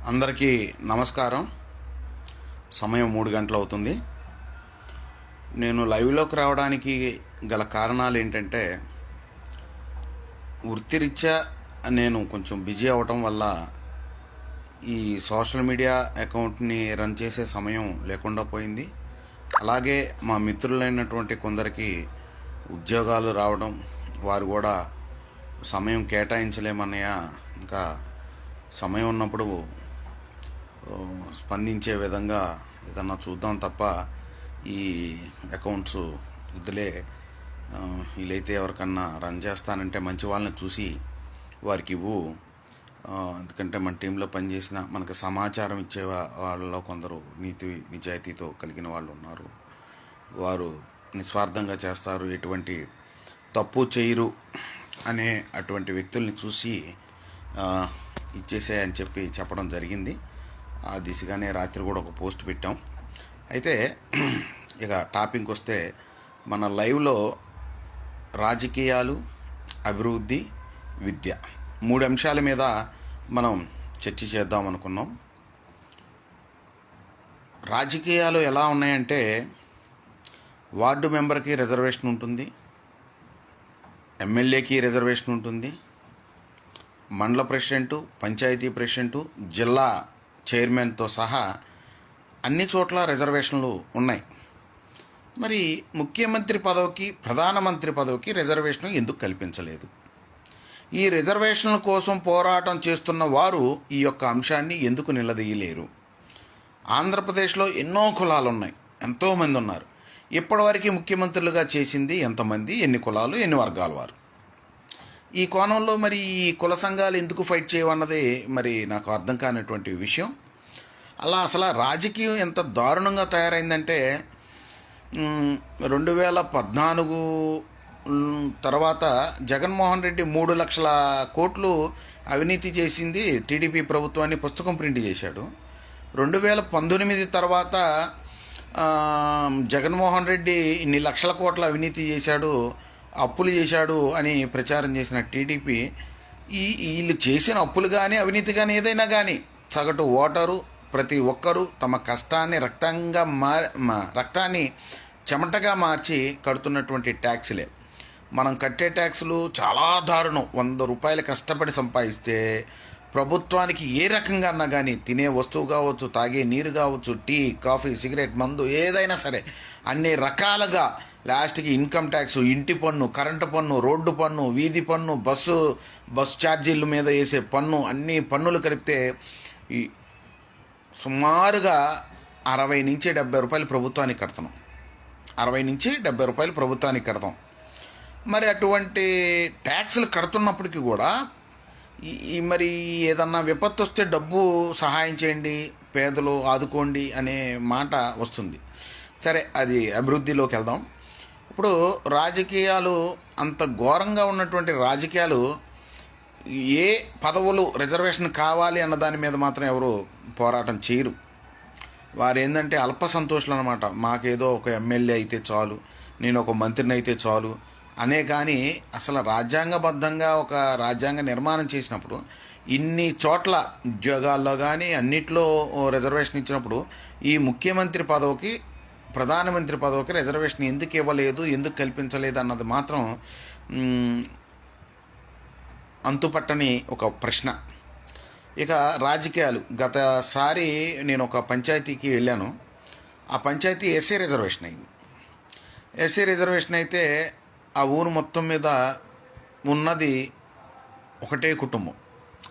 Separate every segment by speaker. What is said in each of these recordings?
Speaker 1: అందరికీ నమస్కారం. సమయం 3 గంటలు అవుతుంది. నేను లైవ్లోకి రావడానికి గల కారణాలు ఏంటంటే, వృత్తిరీత్యా నేను కొంచెం బిజీ అవ్వటం వల్ల ఈ సోషల్ మీడియా అకౌంట్ని రన్ చేసే సమయం లేకుండా పోయింది. అలాగే మా మిత్రులైనటువంటి కొందరికి ఉద్యోగాలు రావడం, వారు కూడా సమయం కేటాయించలేమన్నయ్య, ఇంకా సమయం ఉన్నప్పుడు స్పందించే విధంగా ఏదన్నా చూద్దాం తప్ప ఈ అకౌంట్స్ వద్దులే, వీలైతే ఎవరికన్నా రన్ చేస్తానంటే మంచి వాళ్ళని చూసి వారికి ఇవ్వు. ఎందుకంటే మన టీంలో పనిచేసిన మనకు సమాచారం ఇచ్చే వాళ్ళలో కొందరు నీతి నిజాయితీతో కలిగిన వాళ్ళు ఉన్నారు. వారు నిస్వార్థంగా చేస్తారు, ఎటువంటి తప్పు చేయరు అనే అటువంటి వ్యక్తుల్ని చూసి ఇచ్చేసాయని చెప్పడం జరిగింది. ఆ దిశగానే రాత్రి కూడా ఒక పోస్ట్ పెట్టాం. అయితే ఇక టాపిక్ వస్తే, మన లైవ్లో రాజకీయాలు, అభివృద్ధి, విద్య 3 అంశాల మీద మనం చర్చ చేద్దాం అనుకున్నాం. రాజకీయాలు ఎలా ఉన్నాయంటే, వార్డు మెంబర్కి రిజర్వేషన్ ఉంటుంది, ఎమ్మెల్యేకి రిజర్వేషన్ ఉంటుంది, మండల ప్రెసిడెంటు, పంచాయతీ ప్రెసిడెంటు, జిల్లా చైర్మన్తో సహా అన్ని చోట్ల రిజర్వేషన్లు ఉన్నాయి. మరి ముఖ్యమంత్రి పదవికి, ప్రధానమంత్రి పదవికి రిజర్వేషన్ ఎందుకు కల్పించలేదు? ఈ రిజర్వేషన్ల కోసం పోరాటం చేస్తున్న వారు ఈ యొక్క అంశాన్ని ఎందుకు నిలదీయలేరు? ఆంధ్రప్రదేశ్లో ఎన్నో కులాలు ఉన్నాయి, ఎంతోమంది ఉన్నారు. ఇప్పటివరకు ముఖ్యమంత్రులుగా చేసింది ఎంతమంది, ఎన్ని కులాలు, ఎన్ని వర్గాల వారు? ఈ కోణంలో మరి ఈ కుల సంఘాలు ఎందుకు ఫైట్ చేయవన్నది మరి నాకు అర్థం కానటువంటి విషయం. అసలు రాజకీయం ఎంత దారుణంగా తయారైందంటే, 2014 తర్వాత జగన్మోహన్ రెడ్డి 3 లక్షల కోట్లు అవినీతి చేసింది టీడీపీ ప్రభుత్వాన్ని పుస్తకం ప్రింట్ చేశాడు. 2019 తర్వాత జగన్మోహన్ రెడ్డి ఇన్ని లక్షల కోట్ల అవినీతి చేశాడు, అప్పులు చేశాడు అని ప్రచారం చేసిన టీడీపీ వీళ్ళు చేసిన అప్పులు కానీ అవినీతి కానీ ఏదైనా కానీ సగటు ఓటరు ప్రతి ఒక్కరూ తమ కష్టాన్ని రక్తాన్ని చెమటగా మార్చి కడుతున్నటువంటి ట్యాక్సులే. మనం కట్టే ట్యాక్సులు చాలా దారుణం. 100 రూపాయలు కష్టపడి సంపాదిస్తే ప్రభుత్వానికి ఏ రకంగా అన్నా కానీ, తినే వస్తువు కావచ్చు, తాగే నీరు కావచ్చు, టీ, కాఫీ, సిగరెట్, మందు ఏదైనా సరే అన్ని రకాలుగా లాస్ట్కి ఇన్కమ్ ట్యాక్స్, ఇంటి పన్ను, కరెంటు పన్ను, రోడ్డు పన్ను, వీధి పన్ను, బస్సు ఛార్జీల మీద వేసే పన్ను, అన్ని పన్నులు కలిపితే సుమారుగా 60 నుంచి 70 రూపాయలు ప్రభుత్వానికి కడతాం. 60 నుంచి 70 రూపాయలు ప్రభుత్వానికి కడతాం. మరి అటువంటి ట్యాక్సులు కడుతున్నప్పటికీ కూడా మరి ఏదన్నా విపత్తు వస్తే డబ్బు సహాయం చేయండి, పేదలు ఆదుకోండి అనే మాట వస్తుంది. సరే, అది అభివృద్ధిలోకి వెళ్దాం. ఇప్పుడు రాజకీయాలు, అంత ఘోరంగా ఉన్నటువంటి రాజకీయాలు, ఏ పదవులు రిజర్వేషన్ కావాలి అన్న దాని మీద మాత్రం ఎవరు పోరాటం చేయరు. వారు ఏంటంటే అల్ప సంతోషులు అనమాట. మాకేదో ఒక ఎమ్మెల్యే అయితే చాలు, నేను ఒక మంత్రిని అయితే చాలు అనే. కానీ అసలు రాజ్యాంగబద్ధంగా ఒక రాజ్యాంగ నిర్మాణం చేసినప్పుడు ఇన్ని చోట్ల ఉద్యోగాల్లో కానీ అన్నిట్లో రిజర్వేషన్ ఇచ్చినప్పుడు ఈ ముఖ్యమంత్రి పదవికి, ప్రధానమంత్రి పదవికి రిజర్వేషన్ ఎందుకు ఇవ్వలేదు, ఎందుకు కల్పించలేదు అన్నది మాత్రం అంతుపట్టని ఒక ప్రశ్న. ఇక రాజకీయాలు, గతసారి నేను ఒక పంచాయతీకి వెళ్ళాను. ఆ పంచాయతీ ఎస్సీ రిజర్వేషన్ అయింది. ఎస్సీ రిజర్వేషన్ అయితే ఆ ఊరు మొత్తం మీద ఉన్నది ఒకటే కుటుంబం.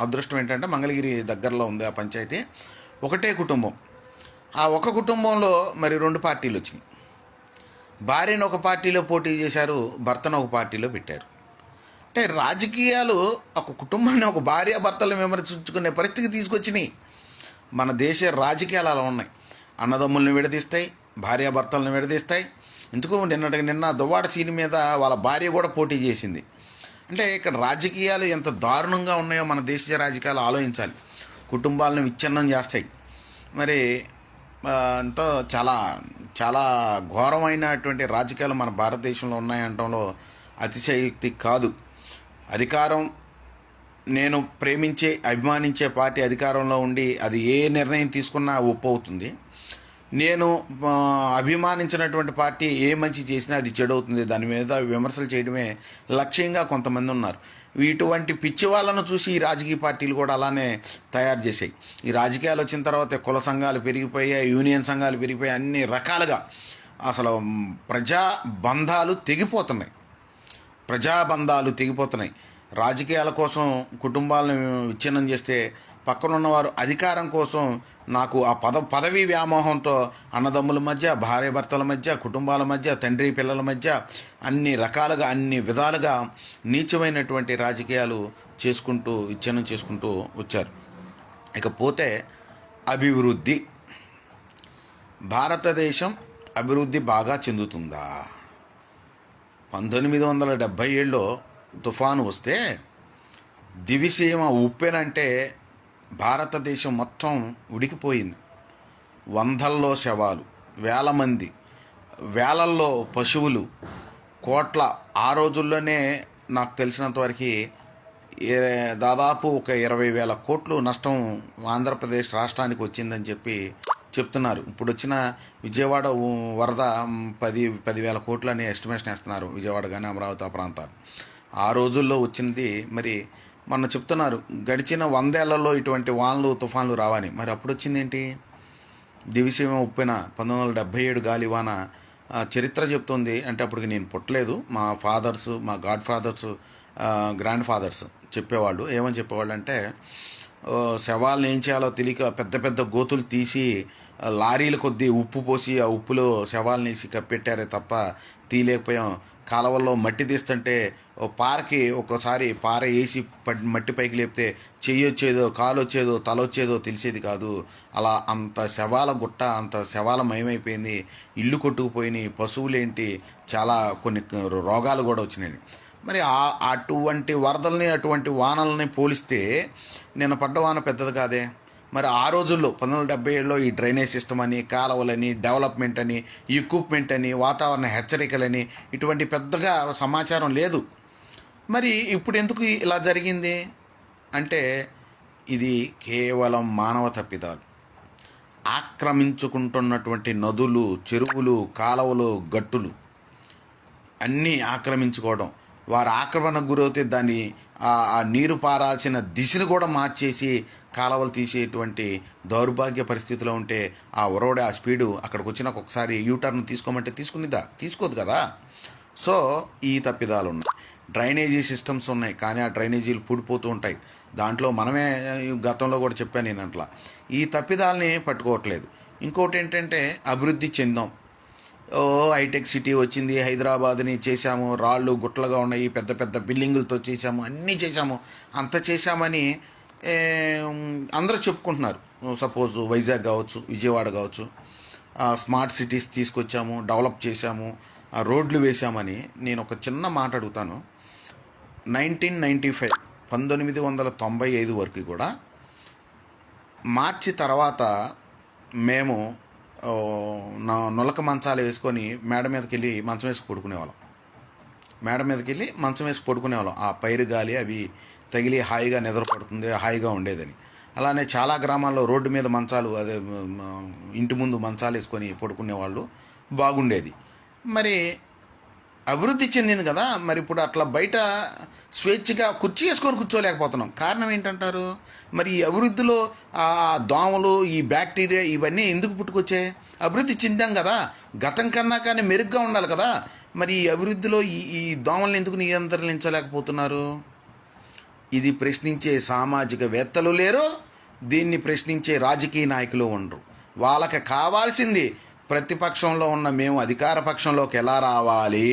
Speaker 1: అదృష్టం ఏంటంటే మంగళగిరి దగ్గరలో ఉంది ఆ పంచాయతీ. ఒకటే కుటుంబం. ఆ ఒక కుటుంబంలో మరి 2 పార్టీలు వచ్చినాయి. భార్యను ఒక పార్టీలో పోటీ చేశారు, భర్తను ఒక పార్టీలో పెట్టారు. అంటే రాజకీయాలు ఒక కుటుంబాన్ని, ఒక భార్య భర్తలు విమర్శించుకునే పరిస్థితికి తీసుకొచ్చినాయి. మన దేశ రాజకీయాలు అలా ఉన్నాయి. అన్నదమ్ముల్ని విడదీస్తాయి, భార్యాభర్తలను విడదీస్తాయి. ఎందుకు నిన్న దువ్వాడ సీన్ మీద వాళ్ళ భార్య కూడా పోటీ చేసింది. అంటే ఇక్కడ రాజకీయాలు ఎంత దారుణంగా ఉన్నాయో మన దేశ రాజకీయాలు ఆలోచించాలి. కుటుంబాలను విచ్ఛిన్నం చేస్తాయి. మరి ఎంతో చాలా చాలా ఘోరమైనటువంటి రాజకీయాలు మన భారతదేశంలో ఉన్నాయంటంలో అతిశయోక్తి కాదు. అధికారం నేను ప్రేమించే అభిమానించే పార్టీ అధికారంలో ఉండి అది ఏ నిర్ణయం తీసుకున్నా ఒప్పు అవుతుంది. నేను అభిమానించినటువంటి పార్టీ ఏ మంచి చేసినా అది చెడు అవుతుంది. దాని మీద విమర్శలు చేయడమే లక్ష్యంగా కొంతమంది ఉన్నారు. ఇటువంటి పిచ్చి వాళ్ళను చూసి ఈ రాజకీయ పార్టీలు కూడా అలానే తయారు చేసాయి. ఈ రాజకీయాలు వచ్చిన తర్వాత కుల సంఘాలు పెరిగిపోయాయి, యూనియన్ సంఘాలు పెరిగిపోయాయి, అన్ని రకాలుగా అసలు ప్రజాబంధాలు తెగిపోతున్నాయి. రాజకీయాల కోసం కుటుంబాలను విచ్ఛిన్నం చేస్తే పక్కనున్నవారు అధికారం కోసం నాకు ఆ పదవీ వ్యామోహంతో అన్నదమ్ముల మధ్య, భార్యాభర్తల మధ్య, కుటుంబాల మధ్య, తండ్రి పిల్లల మధ్య అన్ని రకాలుగా అన్ని విధాలుగా నీచమైనటువంటి రాజకీయాలు చేసుకుంటూ విచ్ఛిన్నం చేసుకుంటూ వచ్చారు. ఇకపోతే అభివృద్ధి, భారతదేశం అభివృద్ధి బాగా చెందుతుందా? 1977లో తుఫాను వస్తే దివిసీమ ఉప్పెనంటే భారతదేశం మొత్తం ఉడికిపోయింది. వందల్లో శవాలు, వేల మంది, వేలల్లో పశువులు, కోట్ల. ఆ రోజుల్లోనే నాకు తెలిసినంతవరకు దాదాపు ఒక 20,000 కోట్లు నష్టం ఆంధ్రప్రదేశ్ రాష్ట్రానికి వచ్చిందని చెప్తున్నారు. ఇప్పుడు వచ్చిన విజయవాడ వరద 10,000 కోట్లు అని ఎస్టిమేషన్ వేస్తున్నారు, విజయవాడ కానీ అమరావతి ఆ ప్రాంతాలు. ఆ రోజుల్లో వచ్చింది. మరి మొన్న చెప్తున్నారు గడిచిన 100 ఏళ్లలో ఇటువంటి వానలు తుఫాన్లు రావని. మరి అప్పుడు వచ్చిందేంటి? దివిసీమ ఉప్పెన 1977 గాలివాన చరిత్ర చెప్తుంది. అంటే అప్పటికి నేను పుట్టలేదు. మా ఫాదర్స్, మా గాడ్ ఫాదర్స్, గ్రాండ్ ఫాదర్స్ చెప్పేవాళ్ళు. ఏమని చెప్పేవాళ్ళు అంటే, శవాలను ఏం చేయాలో తెలియక పెద్ద పెద్ద గోతులు తీసి లారీల కొద్దీ ఉప్పు పోసి ఆ ఉప్పులో శవాలను వేసి కప్పెట్టారే తప్ప తీయలేకపోయాం. కాలువల్లో మట్టి తీస్తుంటే పారకి ఒక్కోసారి పార వేసి మట్టి పైకి లేపితే చెయ్యి వచ్చేదో, కాలు వచ్చేదో, తల వచ్చేదో తెలిసేది కాదు. అలా అంత శవాల గుట్ట, అంత శవాల మయమైపోయింది. ఇల్లు కొట్టుకుపోయినాయి, పశువులేంటి, చాలా కొన్ని రోగాలు కూడా వచ్చినాయి. మరి అటువంటి వరదల్ని, అటువంటి వానల్ని పోలిస్తే నిన్న పడ్డ వాన పెద్దది కాదే. మరి ఆ రోజుల్లో 1977లో ఈ డ్రైనేజ్ సిస్టమ్ అని, కాలువలని, డెవలప్మెంట్ అని, ఎక్విప్మెంట్ అని, వాతావరణ హెచ్చరికలని ఇటువంటి పెద్దగా సమాచారం లేదు. మరి ఇప్పుడు ఎందుకు ఇలా జరిగింది అంటే ఇది కేవలం మానవ తప్పిదాలు. ఆక్రమించుకుంటున్నటువంటి నదులు, చెరువులు, కాలువలు, గట్టులు అన్నీ ఆక్రమించుకోవడం, వారు ఆక్రమణకు గురవుతే దాన్ని ఆ నీరు పారాల్సిన దిశను కూడా మార్చేసి కాలువలు తీసేటువంటి దౌర్భాగ్య పరిస్థితిలో ఉంటే ఆ ఒరవడే ఆ స్పీడు అక్కడికి వచ్చినాక ఒకసారి యూటర్న్ తీసుకోమంటే తీసుకోదు కదా. సో ఈ తప్పిదాలు ఉన్నాయి. డ్రైనేజీ సిస్టమ్స్ ఉన్నాయి, కానీ ఆ డ్రైనేజీలు పూడిపోతూ ఉంటాయి. దాంట్లో మనమే గతంలో కూడా చెప్పాను నేను అట్లా. ఈ తప్పిదాలని పట్టుకోవట్లేదు. ఇంకోటి ఏంటంటే అభివృద్ధి చెందాం, హైటెక్ సిటీ వచ్చింది, హైదరాబాద్ని చేశాము, రాళ్ళు గుట్టలుగా ఉన్నాయి, పెద్ద పెద్ద బిల్డింగులతో చేశాము, అన్నీ చేశాము, అంత చేశామని అందరూ చెప్పుకుంటున్నారు. సపోజ్ వైజాగ్ కావచ్చు, విజయవాడ కావచ్చు, స్మార్ట్ సిటీస్ తీసుకొచ్చాము, డెవలప్ చేశాము, రోడ్లు వేశామని. నేను ఒక చిన్న మాట అడుగుతాను. 1995 వరకు కూడా మార్చి తర్వాత మేము నొలక మంచాలు వేసుకొని మేడ మీదకి వెళ్ళి మంచం వేసి పడుకునేవాళ్ళం. ఆ పైరు గాలి అవి తగిలి హాయిగా నిద్రపడుతుంది, హాయిగా ఉండేదని. అలానే చాలా గ్రామాల్లో రోడ్డు మీద మంచాలు, అదే ఇంటి ముందు మంచాలు వేసుకొని పడుకునేవాళ్ళు, బాగుండేది. మరి అభివృద్ధి చెందింది కదా, మరి ఇప్పుడు అట్లా బయట స్వేచ్ఛగా కుర్చీ వేసుకొని కూర్చోలేకపోతున్నాం. కారణం ఏంటంటారు? మరి ఈ అభివృద్ధిలో ఆ దోమలు, ఈ బ్యాక్టీరియా ఇవన్నీ ఎందుకు పుట్టుకొచ్చాయి? అభివృద్ధి చెందాం కదా, గతం కన్నా కానీ మెరుగ్గా ఉండాలి కదా. మరి ఈ అభివృద్ధిలో ఈ దోమల్ని ఎందుకు నియంత్రించలేకపోతున్నారు? ఇది ప్రశ్నించే సామాజికవేత్తలు లేరు, దీన్ని ప్రశ్నించే రాజకీయ నాయకులు ఉండరు. వాళ్ళకి కావాల్సింది ప్రతిపక్షంలో ఉన్న మేము అధికార పక్షంలోకి ఎలా రావాలి.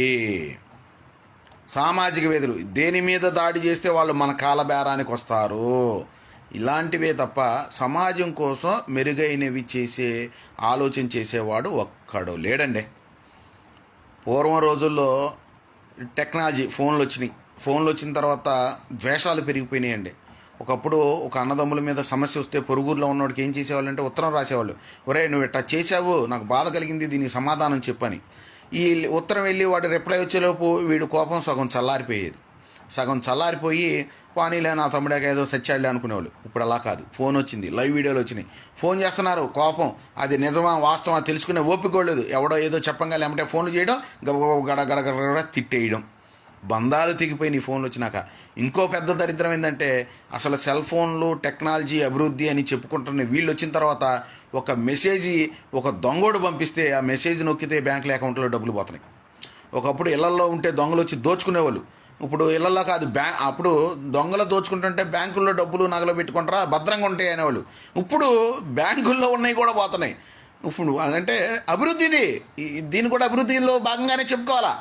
Speaker 1: సామాజిక వేదులు దేని మీద దాడి చేస్తే వాళ్ళు మన కాలబేరానికి వస్తారు. ఇలాంటివే తప్ప సమాజం కోసం మెరుగైనవి చేసే ఆలోచన చేసేవాడు ఒక్కడు లేడండి. పూర్వం రోజుల్లో టెక్నాలజీ ఫోన్లు వచ్చిన తర్వాత ద్వేషాలు పెరిగిపోయినాయండి. ఒకప్పుడు ఒక అన్నదమ్ముల మీద సమస్య వస్తే పొరుగురులో ఉన్నవాడికి ఏం చేసేవాళ్ళు అంటే ఉత్తరం రాసేవాళ్ళు. ఒరే నువ్వు ఇట్లా చేశావు, నాకు బాధ కలిగింది, దీనికి సమాధానం చెప్పని. ఈ ఉత్తరం వెళ్ళి వాడు రిప్లై వచ్చేలోపు వీడు కోపం సగం చల్లారిపోయి పానీలే నా తమ్ముడాక ఏదో సచ్చాడులే అనుకునేవాళ్ళు. ఇప్పుడు అలా కాదు, ఫోన్ వచ్చింది, లైవ్ వీడియోలు వచ్చినాయి, ఫోన్ చేస్తున్నారు, కోపం అది నిజమా వాస్తవా తెలుసుకునే ఓపిక లేదు. ఎవడో ఏదో చెప్పంగానే ఏమంటే ఫోన్లు చేయడం, గడ గడ గడ గడ తిట్టేయడం. బంధాలు తెగిపోయి నీ ఫోన్లు వచ్చినాక. ఇంకో పెద్ద దరిద్రం ఏంటంటే అసలు సెల్ ఫోన్లు టెక్నాలజీ అభివృద్ధి అని చెప్పుకుంటున్న వీళ్ళు వచ్చిన తర్వాత ఒక మెసేజ్ ఒక దొంగోడు పంపిస్తే ఆ మెసేజ్ నొక్కితే బ్యాంకుల అకౌంట్లో డబ్బులు పోతున్నాయి. ఒకప్పుడు ఇళ్లలో ఉంటే దొంగలు వచ్చి దోచుకునేవాళ్ళు, ఇప్పుడు ఇళ్లలో కాదు. అప్పుడు దొంగలు దోచుకుంటుంటే బ్యాంకుల్లో డబ్బులు నగలు పెట్టుకుంటారా భద్రంగా ఉంటాయి అనేవాళ్ళు. ఇప్పుడు బ్యాంకుల్లో ఉన్నాయి కూడా పోతున్నాయి. ఇప్పుడు అదంటే అభివృద్ధి ఇది, దీన్ని కూడా అభివృద్ధిలో భాగంగానే చెప్పుకోవాలా.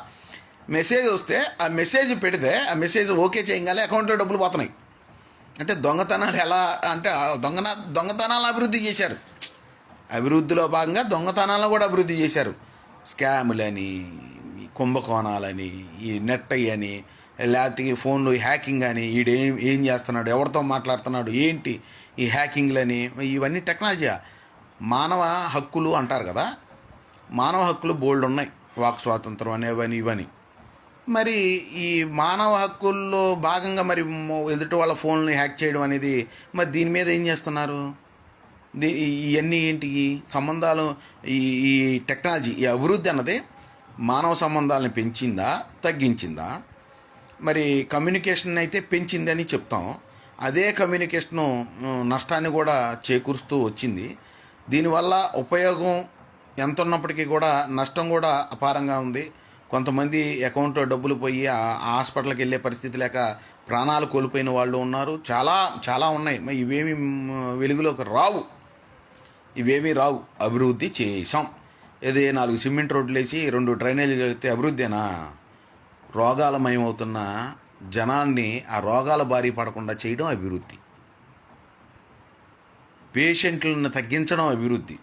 Speaker 1: మెసేజ్ వస్తే ఆ మెసేజ్ పెడితే ఆ మెసేజ్ ఓకే చేయగానే అకౌంట్లో డబ్బులు పోతున్నాయి. అంటే దొంగతనాలు ఎలా అంటే దొంగతనాలు అభివృద్ధి చేశారు. అభివృద్ధిలో భాగంగా దొంగతనాలను కూడా అభివృద్ధి చేశారు. స్కాములని, కుంభకోణాలని, ఈ నెట్ అని, లేకపోతే ఫోన్లు హ్యాకింగ్ అని, ఏం చేస్తున్నాడు, ఎవరితో మాట్లాడుతున్నాడు, ఏంటి ఈ హ్యాకింగ్లని, ఇవన్నీ టెక్నాలజీ. మానవ హక్కులు అంటారు కదా, మానవ హక్కులు బోల్డ్ ఉన్నాయి, వాక్ స్వాతంత్రం అనేవని ఇవని. మరి ఈ మానవ హక్కుల్లో భాగంగా మరి ఎదుటి వాళ్ళ ఫోన్ని హ్యాక్ చేయడం అనేది, మరి దీని మీద ఏం చేస్తున్నారు? ఇవన్నీ ఏంటి సంబంధాలు? ఈ టెక్నాలజీ, ఈ అభివృద్ధి అన్నది మానవ సంబంధాలను పెంచిందా తగ్గించిందా? మరి కమ్యూనికేషన్ అయితే పెంచిందని చెప్తాం, అదే కమ్యూనికేషను నష్టాన్ని కూడా చేకూరుస్తూ వచ్చింది. దీనివల్ల ఉపయోగం ఎంత ఉన్నప్పటికీ కూడా నష్టం కూడా అపారంగా ఉంది. కొంతమంది అకౌంట్లో డబ్బులు పోయి హాస్పిటల్కి వెళ్ళే పరిస్థితి లేక ప్రాణాలు కోల్పోయిన వాళ్ళు ఉన్నారు. చాలా చాలా ఉన్నాయి. ఇవేమి వెలుగులోకి రావు, ఇవేమీ రావు. అభివృద్ధి చేసాం, ఏదే 4 సిమెంట్ రోడ్లు వేసి 2 డ్రైనేజీలు వెళితే అభివృద్ధేనా? రోగాలమయమవుతున్న జనాన్ని ఆ రోగాల బారి పడకుండా చేయడం అభివృద్ధి. పేషెంట్లను తగ్గించడం అభివృద్ధి.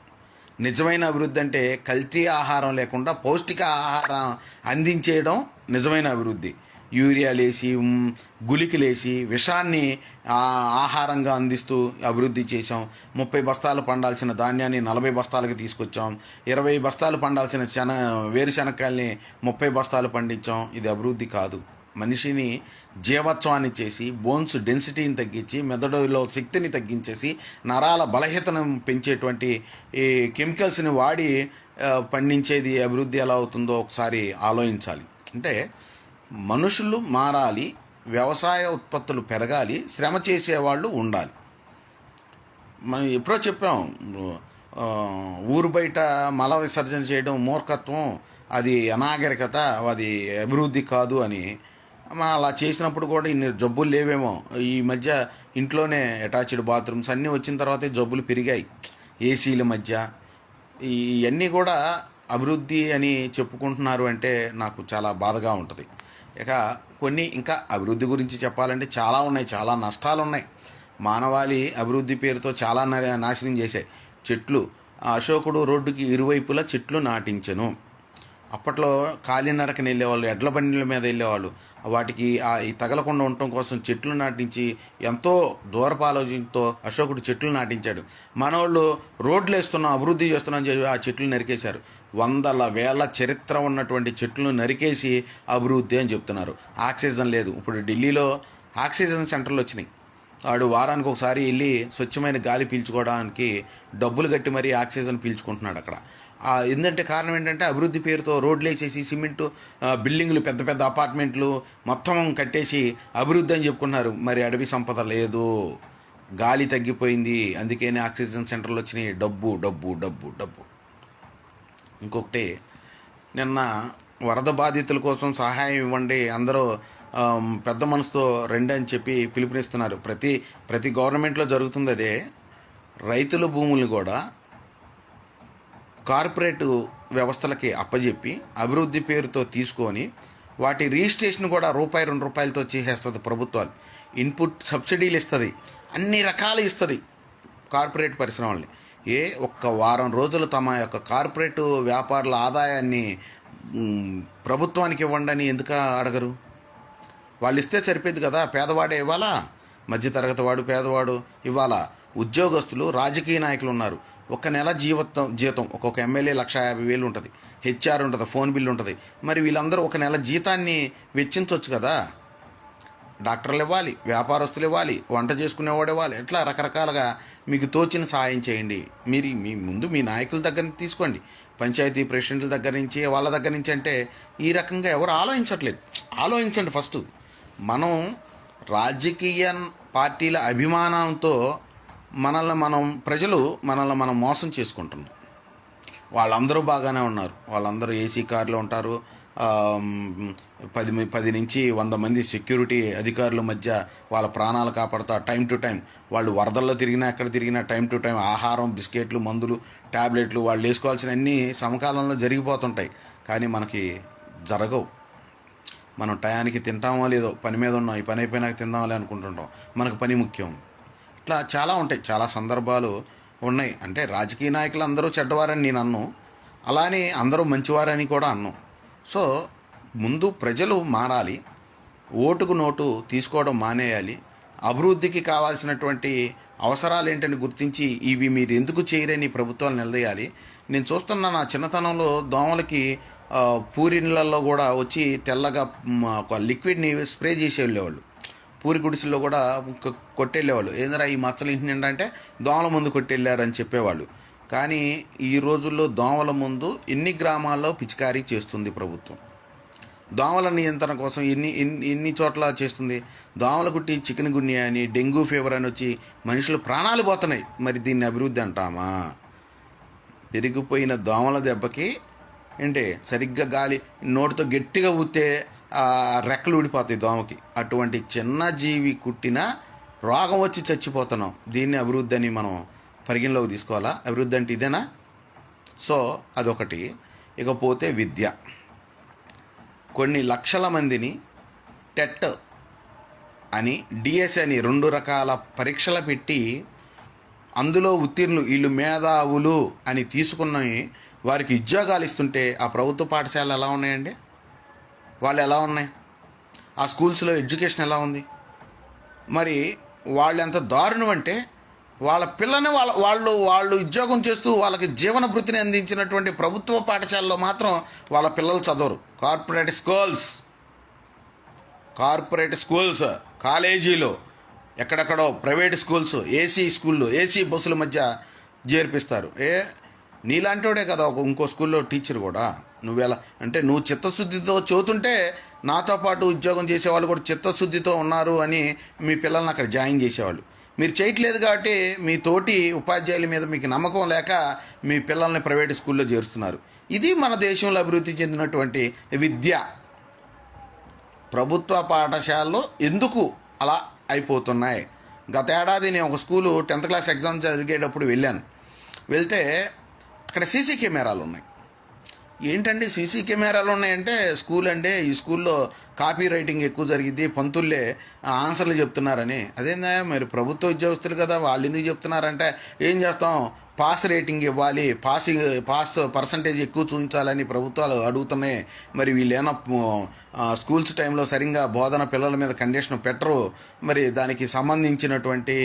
Speaker 1: నిజమైన అభివృద్ధి అంటే కల్తీ ఆహారం లేకుండా పౌష్టిక ఆహారం అందించేయడం నిజమైన అభివృద్ధి. యూరియాలేసి, గుళికలేసి, విషాన్ని ఆహారంగా అందిస్తూ అభివృద్ధి చేసాం. 30 బస్తాలు పండాల్సిన ధాన్యాన్ని 40 బస్తాలకు తీసుకొచ్చాం. 20 బస్తాలు పండాల్సిన వేరుశనక్కాయల్ని 30 బస్తాలు పండించాం. ఇది అభివృద్ధి కాదు. మనిషిని జీవత్వాన్ని చేసి, బోన్స్ డెన్సిటీని తగ్గించి, మెదడులో శక్తిని తగ్గించేసి, నరాల బలహీతను పెంచేటువంటి ఈ కెమికల్స్ని వాడి పండించేది అభివృద్ధి ఎలా అవుతుందో ఒకసారి ఆలోచించాలి. అంటే మనుషులు మారాలి, వ్యవసాయ ఉత్పత్తులు పెరగాలి, శ్రమ చేసేవాళ్ళు ఉండాలి. మనం ఎప్పుడో చెప్పాం, ఊరు బయట మల విసర్జన చేయడం మూర్ఖత్వం, అది అనాగరికత, అది అభివృద్ధి కాదు అని. అలా చేసినప్పుడు కూడా ఇన్ని జబ్బులు లేవేమో. ఈ మధ్య ఇంట్లోనే అటాచ్డ్ బాత్రూమ్స్ అన్నీ వచ్చిన తర్వాతే జబ్బులు పెరిగాయి, ఏసీల మధ్య. ఇవన్నీ కూడా అభివృద్ధి అని చెప్పుకుంటున్నారు అంటే నాకు చాలా బాధగా ఉంటుంది. ఇక కొన్ని ఇంకా అభివృద్ధి గురించి చెప్పాలంటే చాలా ఉన్నాయి, చాలా నష్టాలు ఉన్నాయి. మానవాళి అభివృద్ధి పేరుతో చాలా నాశనం చేశాయి. చెట్లు, అశోకుడు రోడ్డుకి ఇరువైపులా చెట్లు నాటించెను. అప్పట్లో కాలినడకని వెళ్ళేవాళ్ళు, ఎడ్ల బండిల మీద వెళ్ళేవాళ్ళు. వాటికి ఈ తగలకుండా ఉండటం కోసం చెట్లు నాటించి ఎంతో దూరపు ఆలోచనతో అశోకుడు చెట్లు నాటించాడు. మనవాళ్ళు రోడ్లు వేస్తున్నాం, అభివృద్ధి చేస్తున్నాం అని చెప్పి ఆ చెట్లు నరికేశారు. వందల వేల చరిత్ర ఉన్నటువంటి చెట్లను నరికేసి అభివృద్ధి అని చెప్తున్నారు. ఆక్సిజన్ లేదు. ఇప్పుడు ఢిల్లీలో ఆక్సిజన్ సెంటర్లు వచ్చినాయి. వాడు వారానికి ఒకసారి వెళ్ళి స్వచ్ఛమైన గాలి పీల్చుకోవడానికి డబ్బులు కట్టి మరీ ఆక్సిజన్ పీల్చుకుంటున్నాడు అక్కడ. ఎందుకంటే కారణం ఏంటంటే అభివృద్ధి పేరుతో రోడ్లు వేసేసి, సిమెంటు బిల్డింగ్లు, పెద్ద పెద్ద అపార్ట్మెంట్లు మొత్తం కట్టేసి అభివృద్ధి అని చెప్పుకున్నారు. మరి అడవి సంపద లేదు, గాలి తగ్గిపోయింది, అందుకనే ఆక్సిజన్ సెంటర్లు వచ్చినాయి. డబ్బు డబ్బు డబ్బు డబ్బు. ఇంకొకటి, నిన్న వరద బాధితుల కోసం సహాయం ఇవ్వండి, అందరూ పెద్ద మనసుతో రండి అని చెప్పి పిలుపునిస్తున్నారు. ప్రతి గవర్నమెంట్లో జరుగుతుంది అదే. రైతుల భూములు కూడా కార్పొరేటు వ్యవస్థలకి అప్పజెప్పి అభివృద్ధి పేరుతో తీసుకొని వాటి రిజిస్ట్రేషన్ కూడా ₹2 చేసేస్తుంది ప్రభుత్వాలు. ఇన్పుట్ సబ్సిడీలు ఇస్తుంది, అన్ని రకాలు ఇస్తుంది కార్పొరేట్ పరిశ్రమల్ని. ఒక్క వారం రోజులు తమ యొక్క కార్పొరేటు వ్యాపారుల ఆదాయాన్ని ప్రభుత్వానికి ఇవ్వండి అని ఎందుకు అడగరు? వాళ్ళు ఇస్తే సరిపోద్ది కదా. పేదవాడే ఇవ్వాలా, మధ్యతరగతి వాడు పేదవాడు ఇవ్వాలా. ఉద్యోగస్తులు, రాజకీయ నాయకులు ఉన్నారు. ఒక నెల జీతం ఒక్కొక్క ఎమ్మెల్యే 1,50,000 ఉంటుంది, హెచ్ఆర్ ఉంటుంది, ఫోన్ బిల్ ఉంటుంది. మరి వీళ్ళందరూ ఒక నెల జీతాన్ని వెచ్చించవచ్చు కదా. డాక్టర్లు ఇవ్వాలి, వ్యాపారస్తులు ఇవ్వాలి, వంట చేసుకునేవాడు ఇవ్వాలి, ఇట్లా రకరకాలుగా మీకు తోచిన సహాయం చేయండి. మీరు మీ ముందు మీ నాయకుల దగ్గర నుంచి తీసుకోండి, పంచాయతీ ప్రెసిడెంట్ల దగ్గర నుంచి, వాళ్ళ దగ్గర నుంచి. అంటే ఈ రకంగా ఎవరు ఆలోచించట్లేదు. ఆలోచించండి ఫస్ట్. మనం రాజకీయ పార్టీల అభిమానంతో ప్రజలు మనల్ని మనం మోసం చేసుకుంటున్నాం. వాళ్ళందరూ బాగానే ఉన్నారు, వాళ్ళందరూ ఏసీ కార్లో ఉంటారు, 10 నుంచి 100 మంది సెక్యూరిటీ అధికారుల మధ్య వాళ్ళ ప్రాణాలు కాపాడుతా టైం టు టైం. వాళ్ళు వరదల్లో తిరిగినా ఎక్కడ తిరిగినా టైం టు టైం ఆహారం, బిస్కెట్లు, మందులు, ట్యాబ్లెట్లు వాళ్ళు వేసుకోవాల్సిన అన్నీ సమకాలంలో జరిగిపోతుంటాయి. కానీ మనకి జరగవు. మనం టయానికి తింటామో లేదో, పని మీద ఉన్నాం, ఈ పని అయిపోయినాక తిందామని అనుకుంటుంటాం. మనకు పని ముఖ్యం. ఇట్లా చాలా ఉంటాయి, చాలా సందర్భాలు ఉన్నాయి. అంటే రాజకీయ నాయకులు అందరూ చెడ్డవారని నేను అన్ను, అలానే అందరూ మంచివారని కూడా అన్ను. సో ముందు ప్రజలు మారాలి, ఓటుకు నోటు తీసుకోవడం మానేయాలి, అభివృద్ధికి కావాల్సినటువంటి అవసరాలు ఏంటని గుర్తించి ఇవి మీరు ఎందుకు చేయరని ప్రభుత్వాలు నిలదీయాలి. నేను చూస్తున్నా, నా చిన్నతనంలో దోమలకి పూరి నీళ్ళల్లో కూడా వచ్చి తెల్లగా ఒక లిక్విడ్ని స్ప్రే చేసి వెళ్ళేవాళ్ళు. పూరి గుడిసెల్లో కూడా కొట్టెళ్ళేవాళ్ళు. ఏందిరా ఈ మచ్చలు ఇంటి నిండా అంటే దోమల ముందు కొట్టెళ్ళారని చెప్పేవాళ్ళు. కానీ ఈ రోజుల్లో దోమల ముందు ఎన్ని గ్రామాల్లో పిచికారీ చేస్తుంది ప్రభుత్వం? దోమల నియంత్రణ కోసం ఎన్ని చోట్ల చేస్తుంది? దోమలు కుట్టి చికెన్ గున్యా అని, డెంగ్యూ ఫీవర్ అని వచ్చి మనుషులు ప్రాణాలు పోతున్నాయి. మరి దీన్ని అభివృద్ధి అంటామా? పెరిగిపోయిన దోమల దెబ్బకి ఏంటి, సరిగ్గా గాలి నోటితో గట్టిగా ఊతే రెక్కలు ఊడిపోతాయి దోమకి. అటువంటి చిన్న జీవి కుట్టిన రోగం వచ్చి చచ్చిపోతున్నాం. దీన్ని అభివృద్ధి అని మనం పరిగణలోకి తీసుకోవాలా? అభివృద్ధి అంటే ఇదేనా? సో అదొకటి. ఇకపోతే విద్య. కొన్ని లక్షల మందిని టెట్ అని, డిఎస్ అని 2 రకాల పరీక్షలు పెట్టి అందులో ఉత్తీర్ణులు వీళ్ళు మేధావులు అని తీసుకున్న వారికి ఉద్యోగాలు ఇస్తుంటే ఆ ప్రభుత్వ పాఠశాలలు ఎలా ఉన్నాయండి? వాళ్ళు ఎలా ఉన్నాయి? ఆ స్కూల్స్లో ఎడ్యుకేషన్ ఎలా ఉంది? మరి వాళ్ళు ఎంత దారుణం అంటే వాళ్ళ పిల్లని వాళ్ళు ఉద్యోగం చేస్తూ వాళ్ళకి జీవన భృతిని అందించినటువంటి ప్రభుత్వ పాఠశాలలో మాత్రం వాళ్ళ పిల్లలు చదవరు. కార్పొరేట్ స్కూల్స్ కాలేజీలో, ఎక్కడెక్కడో ప్రైవేట్ స్కూల్స్, ఏసీ బస్సుల మధ్య చేర్పిస్తారు. నీలాంటోడే కదా ఇంకో స్కూల్లో టీచర్ కూడా. నువ్వెలా అంటే, నువ్వు చిత్తశుద్ధితో చదువుతుంటే నాతో పాటు ఉద్యోగం చేసేవాళ్ళు కూడా చిత్తశుద్ధితో ఉన్నారు అని మీ పిల్లల్ని అక్కడ జాయిన్ చేసేవాళ్ళు. మీరు చేయట్లేదు కాబట్టి మీ తోటి ఉపాధ్యాయుల మీద మీకు నమ్మకం లేక మీ పిల్లల్ని ప్రైవేట్ స్కూల్లో చేరుస్తున్నారు. ఇది మన దేశంలో అభివృద్ధి చెందినటువంటి విద్య. ప్రభుత్వ పాఠశాలలు ఎందుకు అలా అయిపోతున్నాయి? గత ఏడాది నేను ఒక స్కూలు 10th క్లాస్ ఎగ్జామ్ జరిగేటప్పుడు వెళ్తే అక్కడ సీసీ కెమెరాలు ఉన్నాయి. ఏంటండి సీసీ కెమెరాలు ఉన్నాయంటే, స్కూల్ అంటే ఈ స్కూల్లో కాపీ రైటింగ్ ఎక్కువ జరిగింది, పంతుల్లే ఆన్సర్లు చెప్తున్నారని. అదేందా, మరి ప్రభుత్వ ఉద్యోగస్తులు కదా, వాళ్ళు ఎందుకు చెప్తున్నారంటే, ఏం చేస్తాం, పాస్ రేటింగ్ ఇవ్వాలి, పాస్ పర్సంటేజ్ ఎక్కువ చూపించాలని ప్రభుత్వాలు అడుగుతున్నాయి. మరి వీళ్ళేమో స్కూల్స్ టైంలో సరిగ్గా బోధన పిల్లల మీద కండిషన్ పెట్టరు. మరి దానికి సంబంధించినటువంటి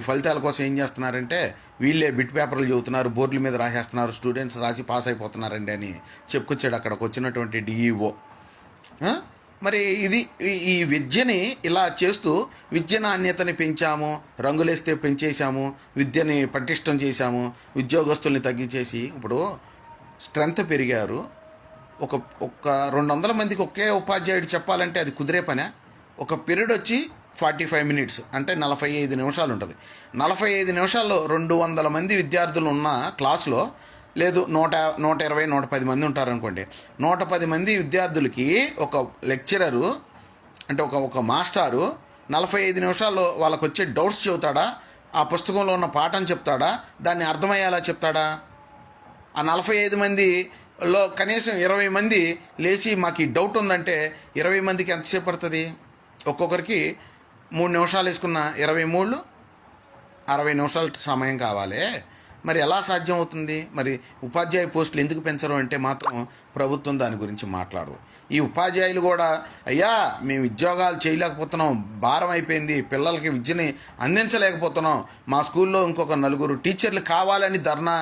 Speaker 1: ఫలితాల కోసం ఏం చేస్తున్నారంటే వీళ్ళే బిట్ పేపర్లు చదువుతున్నారు, బోర్డుల మీద రాసేస్తున్నారు, స్టూడెంట్స్ రాసి పాస్ అయిపోతున్నారండి అని చెప్పుకొచ్చాడు అక్కడికి వచ్చినటువంటి డిఈఓ. మరి ఈ విద్యని ఇలా చేస్తూ విద్య నాణ్యతని పెంచాము, రంగులేస్తే పెంచేశాము, విద్యని పటిష్టం చేశాము, ఉద్యోగస్తుల్ని తగ్గించేసి ఇప్పుడు స్ట్రెంత్ పెరిగారు. ఒక 200 మందికి ఒకే ఉపాధ్యాయుడు చెప్పాలంటే అది కుదిరే పనే? ఒక పీరియడ్ వచ్చి 45 minutes అంటే 45 నిమిషాలు ఉంటుంది. 45 నిమిషాల్లో 200 మంది విద్యార్థులు ఉన్న క్లాసులో, లేదు 120, 110 మంది ఉంటారనుకోండి, 110 మంది విద్యార్థులకి ఒక లెక్చరరు అంటే ఒక మాస్టారు 45 నిమిషాల్లో వాళ్ళకు వచ్చే డౌట్స్ చెబుతాడా? ఆ పుస్తకంలో ఉన్న పాఠం చెప్తాడా? దాన్ని అర్థమయ్యేలా చెప్తాడా? ఆ 45 మందిలో కనీసం 20 మంది లేచి మాకు ఈ డౌట్ ఉందంటే 20 మందికి ఎంతసేపు పడుతుంది? ఒక్కొక్కరికి 3 నిమిషాలు వేసుకున్న 23 60 నిమిషాలు సమయం కావాలి. మరి ఎలా సాధ్యం అవుతుంది? మరి ఉపాధ్యాయ పోస్టులు ఎందుకు పెంచరు అంటే మాత్రం ప్రభుత్వం దాని గురించి మాట్లాడదు. ఈ ఉపాధ్యాయులు కూడా, అయ్యా మేము ఉద్యోగాలు చేయలేకపోతున్నాం, భారం అయిపోయింది, పిల్లలకి విద్యని అందించలేకపోతున్నాం, మా స్కూల్లో ఇంకొక 4 టీచర్లు కావాలని ధర్నా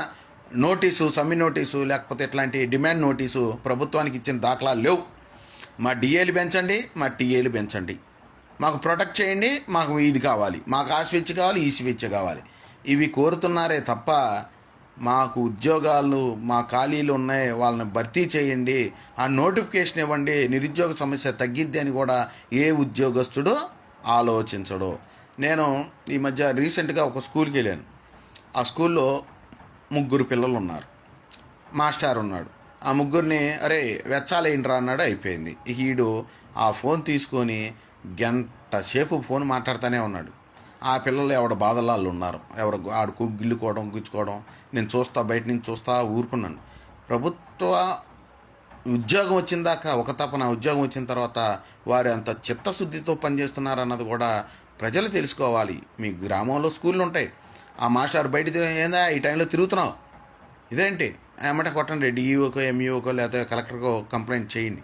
Speaker 1: నోటీసు, సమ్మె నోటీసు, లేకపోతే ఇట్లాంటి డిమాండ్ నోటీసు ప్రభుత్వానికి ఇచ్చిన దాఖలాలు లేవు. మా డిఏలు పెంచండి, మా టీఏలు పెంచండి, మాకు ప్రొటెక్ట్ చేయండి, మాకు ఇది కావాలి, మాకు ఆ స్వేచ్ఛ కావాలి, ఈ స్వేచ్ఛ కావాలి, ఇవి కోరుతున్నారే తప్ప మాకు ఉద్యోగాలు, మా ఖాళీలు ఉన్నాయి, వాళ్ళని భర్తీ చేయండి, ఆ నోటిఫికేషన్ ఇవ్వండి, నిరుద్యోగ సమస్య తగ్గిద్ది అని కూడా ఏ ఉద్యోగస్తుడు ఆలోచించడు. నేను ఈ మధ్య రీసెంట్గా ఒక స్కూల్కి వెళ్ళాను. ఆ స్కూల్లో 3 పిల్లలు ఉన్నారు, మాస్టర్ ఉన్నాడు. ఆ ముగ్గురిని అరే వెచ్చాలేంట్రా అన్నాడు. అయిపోయింది. ఈడు ఆ ఫోన్ తీసుకొని గంట సేపు ఫోన్ మాట్లాడుతూనే ఉన్నాడు. ఆ పిల్లలు ఎవడ బాధలు వాళ్ళు ఉన్నారు, ఎవరు ఆడుకు గిల్లుకోవడం గుచ్చుకోవడం, నేను చూస్తా, బయట నుంచి చూస్తా ఊరుకున్నాను. ప్రభుత్వ ఉద్యోగం వచ్చిన దాకా ఒక తపన, ఉద్యోగం వచ్చిన తర్వాత వారు ఎంత చిత్తశుద్ధితో పనిచేస్తున్నారు అన్నది కూడా ప్రజలు తెలుసుకోవాలి. మీ గ్రామంలో స్కూళ్ళు ఉంటాయి, ఆ మాస్టర్ బయట ఏందా ఈ టైంలో తిరుగుతున్నావు, ఇదేంటి ఏమంటే కొట్టండి, డిఈఓకో ఎంఈఓకో లేకపోతే కలెక్టర్కో కంప్లైంట్ చేయండి.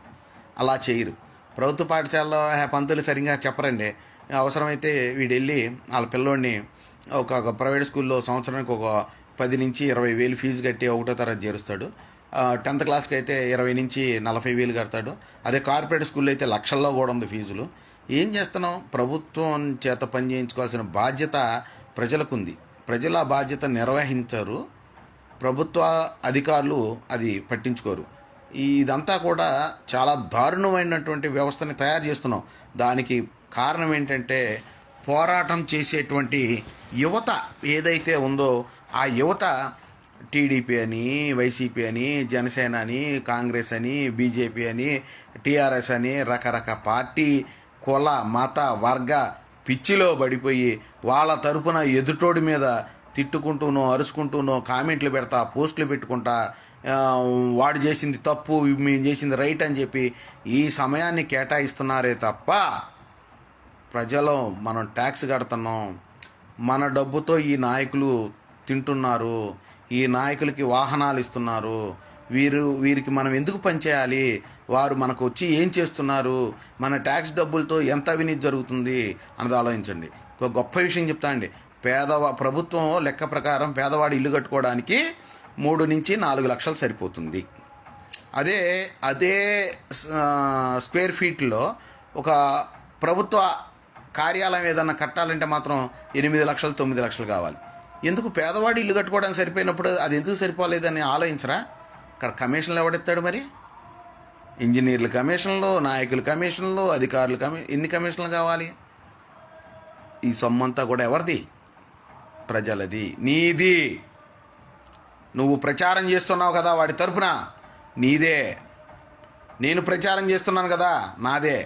Speaker 1: అలా చేయరు. ప్రభుత్వ పాఠశాలలో పంతులు సరిగ్గా చెప్పరండి. అవసరమైతే వీడు వెళ్ళి వాళ్ళ పిల్లోడిని ఒక ప్రైవేట్ స్కూల్లో సంవత్సరానికి ఒక 10 నుంచి 20,000 ఫీజు కట్టి 1వ తరగతి చేరుస్తాడు. 10th క్లాస్కి అయితే 20 నుంచి 40,000 కడతాడు. అదే కార్పొరేట్ స్కూల్లో అయితే లక్షల్లో కూడా ఉంది ఫీజులు. ఏం చేస్తున్నాం? ప్రభుత్వం చేత పని చేయించుకోవాల్సిన బాధ్యత ప్రజలకుంది. ప్రజల బాధ్యత నిర్వహించరు, ప్రభుత్వ అధికారులు అది పట్టించుకోరు. ఇదంతా కూడా చాలా దారుణమైనటువంటి వ్యవస్థని తయారు చేస్తున్నాం. దానికి కారణం ఏంటంటే పోరాటం చేసేటువంటి యువత ఏదైతే ఉందో ఆ యువత టీడీపీ అని, వైసీపీ అని, జనసేన అని, కాంగ్రెస్ అని, బీజేపీ అని, టీఆర్ఎస్ అని రకరకాల పార్టీ, కుల, మత, వర్గ పిచ్చిలో పడిపోయి వాళ్ళ తరపున ఎదుటోడి మీద తిట్టుకుంటూనో అరుచుకుంటూనో కామెంట్లు పెడతా, పోస్టులు పెట్టుకుంటా, వాడు చేసింది తప్పు, మేము చేసింది రైట్ అని చెప్పి ఈ సమయాన్ని కేటాయిస్తున్నారే తప్ప ప్రజలు మనం ట్యాక్స్ కడుతున్నాం, మన డబ్బుతో ఈ నాయకులు తింటున్నారు, ఈ నాయకులకి వాహనాలు ఇస్తున్నారు, వీరికి మనం ఎందుకు పనిచేయాలి, వారు మనకు వచ్చి ఏం చేస్తున్నారు, మన ట్యాక్స్ డబ్బులతో ఎంత అవినీతి జరుగుతుంది అన్నది ఆలోచించండి. ఒక గొప్ప విషయం చెప్తా అండి. ప్రభుత్వం లెక్క ప్రకారం పేదవాడు ఇల్లు కట్టుకోవడానికి 3 నుంచి 4 లక్షలు సరిపోతుంది. అదే స్క్వేర్ ఫీట్లో ఒక ప్రభుత్వ కార్యాలయం ఏదన్నా కట్టాలంటే మాత్రం 8 లక్షలు 9 లక్షలు కావాలి. ఎందుకు? పేదవాడు ఇల్లు కట్టుకోవడానికి సరిపోయినప్పుడు అది ఎందుకు సరిపోలేదని ఆలోచించరా? అక్కడ కమిషన్లు ఎవడెత్తాడు మరి? ఇంజనీర్ల కమిషన్లు, నాయకుల కమిషన్లు, అధికారుల ఎన్ని కమిషన్లు కావాలి? ఈ సొమ్మంతా కూడా ఎవరిది? ప్రజలది, నీది. నువ్వు ప్రచారం చేస్తున్నావు కదా వాడి తరపున, నీదే. నేను ప్రచారం చేస్తున్నాను కదా, నాదే.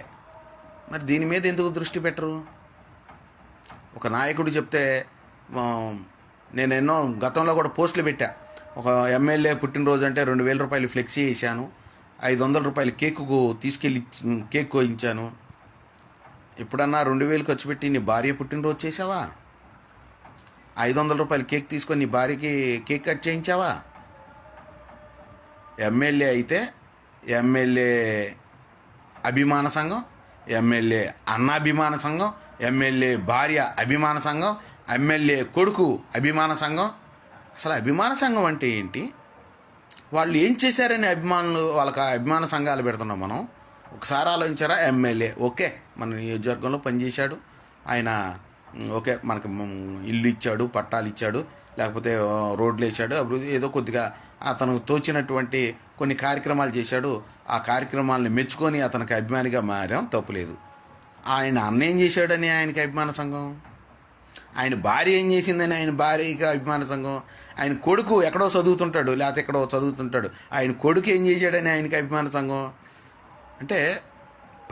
Speaker 1: మరి దీని మీద ఎందుకు దృష్టి పెట్టరు? ఒక నాయకుడు చెప్తే నేను ఎన్నో గతంలో కూడా పోస్టులు పెట్టా. ఒక ఎమ్మెల్యే పుట్టినరోజు అంటే 2,000 రూపాయలు ఫ్లెక్సీ వేసాను, 500 రూపాయలు తీసుకెళ్ళి కేక్ కోయించాను. ఎప్పుడన్నా 2,000 ఖర్చు పెట్టి నీ భార్య పుట్టినరోజు చేసావా? 500 రూపాయలు కేక్ తీసుకొని నీ భార్యకి కేక్ కట్ చేయించావా? ఎమ్మెల్యే అయితే ఎమ్మెల్యే అభిమాన సంఘం, ఎమ్మెల్యే అన్నాభిమాన సంఘం, ఎమ్మెల్యే భార్య అభిమాన సంఘం, ఎమ్మెల్యే కొడుకు అభిమాన సంఘం. అసలు అభిమాన సంఘం అంటే ఏంటి? వాళ్ళు ఏం చేశారని వాళ్ళకి అభిమాన సంఘాలు పెడుతున్నాం మనం. ఒకసారి ఆలోచించారా? ఎమ్మెల్యే ఓకే, మన నియోజకవర్గంలో పనిచేశాడు ఆయన, ఓకే మనకు ఇల్లు ఇచ్చాడు, పట్టాలు ఇచ్చాడు, లేకపోతే రోడ్లు వేసాడు, అభివృద్ధి ఏదో కొద్దిగా అతను తోచినటువంటి కొన్ని కార్యక్రమాలు చేశాడు. ఆ కార్యక్రమాలను మెచ్చుకొని అతనికి అభిమానిగా మారాం, తప్పులేదు. ఆయన అన్న ఏం చేశాడని ఆయనకి అభిమాన సంఘం, ఆయన భార్య ఏం చేసిందని ఆయన భార్యకి అభిమాన సంఘం, ఆయన కొడుకు ఎక్కడో చదువుతుంటాడు లేకపోతే ఎక్కడో చదువుతుంటాడు, ఆయన కొడుకు ఏం చేశాడని ఆయనకి అభిమాన సంఘం. అంటే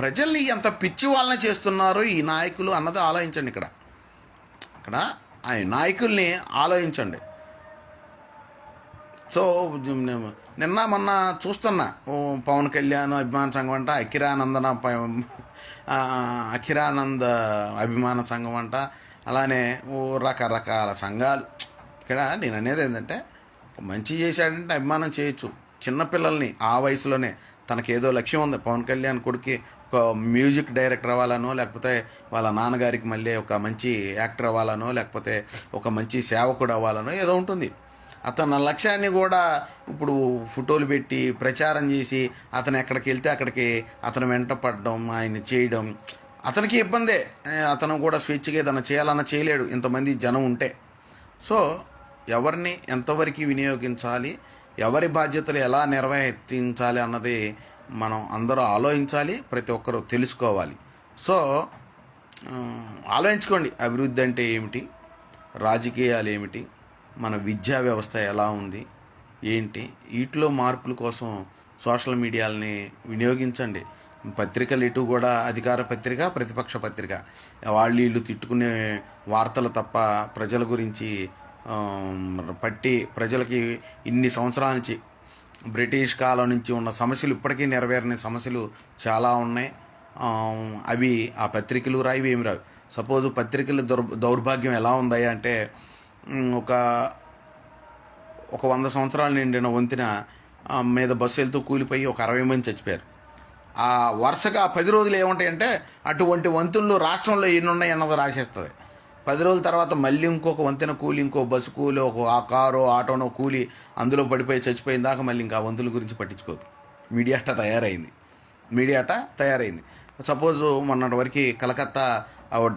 Speaker 1: ప్రజల్ని ఎంత పిచ్చి వాళ్ళని చేస్తున్నారు ఈ నాయకులు అన్నది ఆలోచించండి. ఇక్కడ ఆయన నాయకుల్ని ఆలోచించండి. సో నిన్న మొన్న చూస్తున్నా, పవన్ కళ్యాణ్ అభిమాన సంఘం అంట, అఖిరానంద అభిమాన సంఘం అంట, అలానే రకరకాల సంఘాలు. ఇక్కడ నేను అనేది ఏంటంటే, మంచి చేశాడంటే అభిమానం చేయొచ్చు. చిన్నపిల్లల్ని ఆ వయసులోనే తనకేదో లక్ష్యం ఉంది. పవన్ కళ్యాణ్ కొడుకు ఒక మ్యూజిక్ డైరెక్టర్ అవ్వాలనో, లేకపోతే వాళ్ళ నాన్నగారికి మళ్ళీ ఒక మంచి యాక్టర్ అవ్వాలనో, లేకపోతే ఒక మంచి సేవకుడు అవ్వాలనో ఏదో ఉంటుంది. అతని లక్ష్యాన్ని కూడా ఇప్పుడు ఫోటోలు పెట్టి ప్రచారం చేసి అతను ఎక్కడికి వెళ్తే అక్కడికి అతను వెంట పడడం, ఆయన చేయడం, అతనికి ఇబ్బందే. అతను కూడా స్వేచ్ఛగా ఏదైనా చేయాలన్నా చేయలేడు ఇంతమంది జనం ఉంటే. సో ఎవరిని ఎంతవరకు వినియోగించాలి, ఎవరి బాధ్యతలు ఎలా నిర్వర్తించాలి అన్నది మనం అందరూ ఆలోచించాలి, ప్రతి ఒక్కరూ తెలుసుకోవాలి. సో ఆలోచించుకోండి, అభివృద్ధి అంటే ఏమిటి, రాజకీయాలు ఏమిటి, మన విద్యా వ్యవస్థ ఎలా ఉంది, ఏంటి, వీటిలో మార్పుల కోసం సోషల్ మీడియాలని వినియోగించండి. పత్రికలు ఇటు కూడా అధికార పత్రిక, ప్రతిపక్ష పత్రిక, వాళ్ళు వీళ్ళు తిట్టుకునే వార్తలు తప్ప ప్రజల గురించి పట్టి ప్రజలకి ఇన్ని సంవత్సరాల నుంచి బ్రిటిష్ కాలం నుంచి ఉన్న సమస్యలు ఇప్పటికీ నెరవేరని సమస్యలు చాలా ఉన్నాయి. అవి ఆ పత్రికలు రాయివి ఏమి రావు. సపోజ్ పత్రికల దౌర్భాగ్యం ఎలా ఉంది అంటే ఒక ఒక 100 సంవత్సరాలు నిండిన వంతెన మీద బస్సు వెళ్తూ కూలిపోయి ఒక 60 మంది చచ్చిపోయారు. ఆ వరుసగా 10 రోజులు ఏముంటాయంటే అటువంటి వంతులు రాష్ట్రంలో ఎన్ని ఉన్నాయి అన్నది రాసేస్తుంది. 10 రోజుల తర్వాత మళ్ళీ ఇంకొక వంతెన కూలి, ఇంకో బస్సు కూలి, ఒక ఆ కారో ఆటోనో కూలి అందులో పడిపోయి చచ్చిపోయిన దాకా మళ్ళీ ఇంకా వంతుల గురించి పట్టించుకోదు. మీడియా అట తయారైంది. సపోజు మొన్నటి వరకు కలకత్తా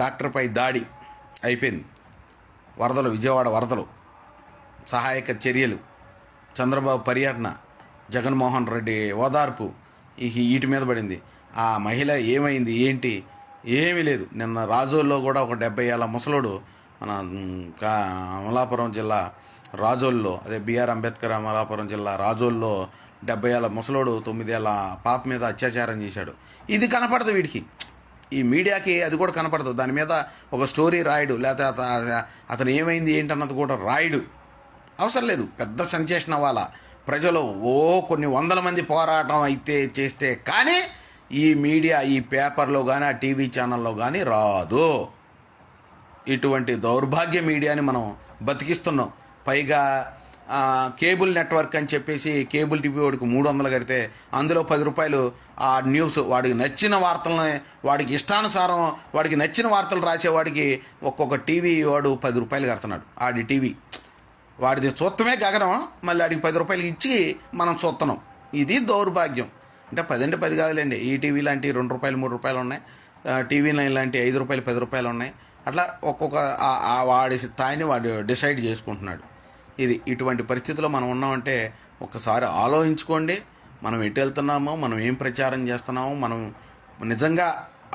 Speaker 1: డాక్టర్పై దాడి అయిపోయింది. వరదలు, విజయవాడ వరదలు, సహాయక చర్యలు, చంద్రబాబు పర్యటన, జగన్మోహన్ రెడ్డి ఓదార్పు వీటి మీద పడింది. ఆ మహిళ ఏమైంది ఏంటి, ఏమీ లేదు. నిన్న రాజోల్లో కూడా ఒక 70 ఏళ్ళ ముసలోడు మన అమలాపురం జిల్లా రాజోల్లో, అదే బిఆర్ అంబేద్కర్ అమలాపురం జిల్లా రాజోల్లో 70 ఏళ్ళ ముసలోడు 9 ఏళ్ళ పాప మీద అత్యాచారం చేశాడు. ఇది కనపడదు వీడికి, ఈ మీడియాకి అది కూడా కనపడదు. దాని మీద ఒక స్టోరీ రాయడు, లేకపోతే అతను ఏమైంది ఏంటన్నది కూడా రాయడు. అవసరం లేదు, పెద్ద సెన్సేషన్ అవ్వాలా, ప్రజలు కొన్ని వందల మంది పోరాటం అయితే చేస్తే కానీ ఈ మీడియా, ఈ పేపర్లో కానీ ఆ టీవీ ఛానల్లో కానీ రాదు. ఇటువంటి దౌర్భాగ్య మీడియాని మనం బతికిస్తున్నాం. పైగా కేబుల్ నెట్వర్క్ అని చెప్పేసి కేబుల్ టీవీ వాడికి 300 కడితే అందులో 10 రూపాయలు ఆ న్యూస్, వాడికి నచ్చిన వార్తలని, వాడికి ఇష్టానుసారం వాడికి నచ్చిన వార్తలు రాసేవాడికి ఒక్కొక్క టీవీ వాడు 10 రూపాయలు కడుతున్నాడు. ఆడి టీవీ వాడిది చూత్తమే గగనం, మళ్ళీ ఆడికి 10 రూపాయలు ఇచ్చి మనం చూస్తున్నాం. ఇది దౌర్భాగ్యం. అంటే 10 అంటే 10 కాదులేండి, ఈ టీవీ లాంటి 2 రూపాయలు 3 రూపాయలు ఉన్నాయి, టీవీ నైన్ లాంటి 5 రూపాయలు 10 రూపాయలు ఉన్నాయి. అట్లా ఒక్కొక్క వాడి స్థాయిని వాడు డిసైడ్ చేసుకుంటున్నాడు. ఇటువంటి పరిస్థితుల్లో మనం ఉన్నామంటే ఒక్కసారి ఆలోచించుకోండి. మనం ఎటు వెళ్తున్నామో, మనం ఏం ప్రచారం చేస్తున్నామో, మనం నిజంగా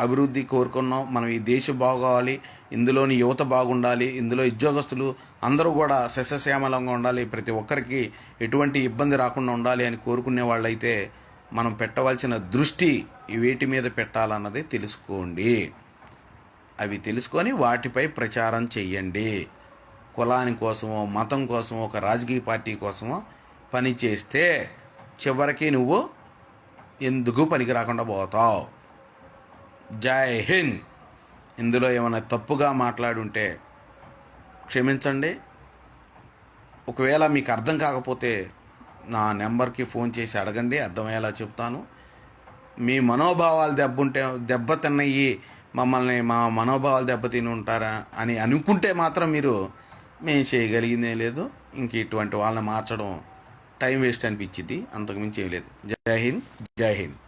Speaker 1: అభివృద్ధి కోరుకున్నాం, మనం ఈ దేశం బాగోవాలి, ఇందులోని యువత బాగుండాలి, ఇందులో ఉద్యోగస్తులు అందరూ కూడా సస్యశ్యామలంగా ఉండాలి, ప్రతి ఒక్కరికి ఎటువంటి ఇబ్బంది రాకుండా ఉండాలి అని కోరుకునే వాళ్ళైతే మనం పెట్టవలసిన దృష్టి వేటి మీద పెట్టాలన్నది తెలుసుకోండి. అవి తెలుసుకొని వాటిపై ప్రచారం చెయ్యండి. కులాని కోసమో, మతం కోసమో, ఒక రాజకీయ పార్టీ కోసమో పని చేస్తే చివరికి నువ్వు ఎందుకు పనికి రాకుండా పోతావు. జై హింద్. ఇందులో ఏమైనా తప్పుగా మాట్లాడుంటే క్షమించండి. ఒకవేళ మీకు అర్థం కాకపోతే నా నెంబర్కి ఫోన్ చేసి అడగండి, అర్థమయ్యేలా చెప్తాను. మీ మనోభావాలు దెబ్బతిన్నయ్యి మమ్మల్ని మా మనోభావాలు దెబ్బతిని ఉంటారా అని అనుకుంటే మాత్రం మేము చేయగలిగిందే లేదు. ఇంక ఇటువంటి వాళ్ళని మార్చడం టైం వేస్ట్ అనిపించింది, అంతకుమించి ఏం లేదు. జై హింద్, జై హింద్.